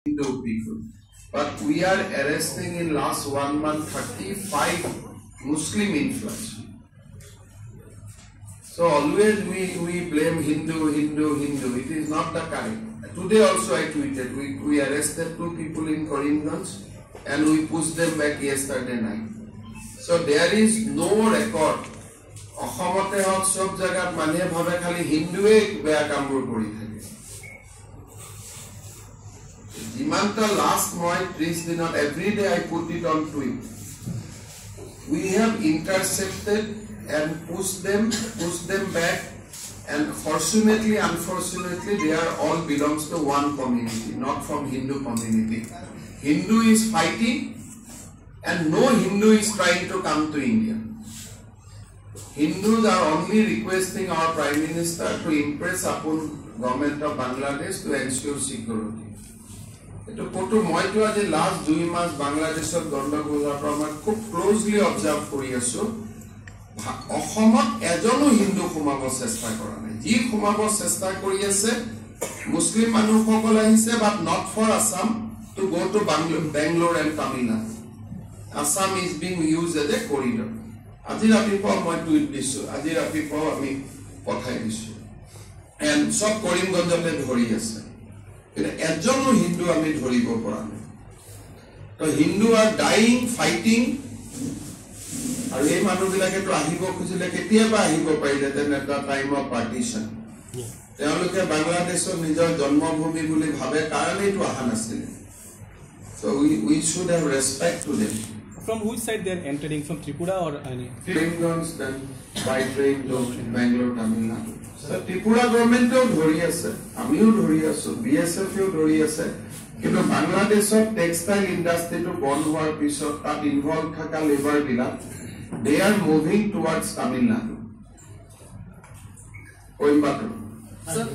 Hindu people. But we are arresting in last 1 month 35 Muslim influence. So always we blame Hindu. It is not the correct. Today also I tweeted, we arrested 2 people in Karimganj and we pushed them back yesterday night. So there is no record. অসমতে হক সব জায়গাত মানুহে ভাবে খালি হিন্দুৱে বেয়া কামবোৰ কৰি থাকে যিমানটা লাষ্ট মই 30 দিনত every day I put it on tweet we have intercepted and pushed them back and fortunately unfortunately they are all belongs to one community not from Hindu community. Hindu is fighting and no Hindu is trying to come to India. Hindus are only requesting our Prime Minister to impress upon government of Bangladesh to ensure security. Ito koto moi to aje last 2 months Bangladeshor gondogolor amar খুব closely observe kori aso. Ohomot ejono Hindu khumabo chesta kora nai. Ji khumabo chesta kori ase Muslim manu সকল আহিছে but not for Assam to go to Bangalore and Tamil Nadu. Assam is being used as a corridor. আজি ৰাতিপুৱা মই tweet দিছো আজি ৰাতিপুৱা আমি পঠাই দিছো এন্ড সব কৰিমগঞ্জতে ধৰি আছে কিন্তু এজনো হিন্দু আমি ধৰিব পৰা নাই তো হিন্দু আৰ ডাইং ফাইটিং আৰু এই মানুহবিলাকে তো আহিব খুজিলে কেতিয়াবা আহিব পাৰিলে তেন এটা টাইম অফ পাৰ্টিশন তেওঁলোকে বাংলাদেশৰ নিজৰ জন্মভূমি বুলি ভাবে কাৰণেই তো আহা নাছিল so we should have respect to them. From which side they are entering? From Tripura or any? Karimganj then by train to Bangalore, Tamil Nadu. So Tripura government to dhori ase, amiu dhori aso, BSF yo dhori ase. Kintu Bangladeshor textile industry to bond hoar pisot tat involved thaka labor bilak, they are moving towards Tamil Nadu. Coimbatore. Sir,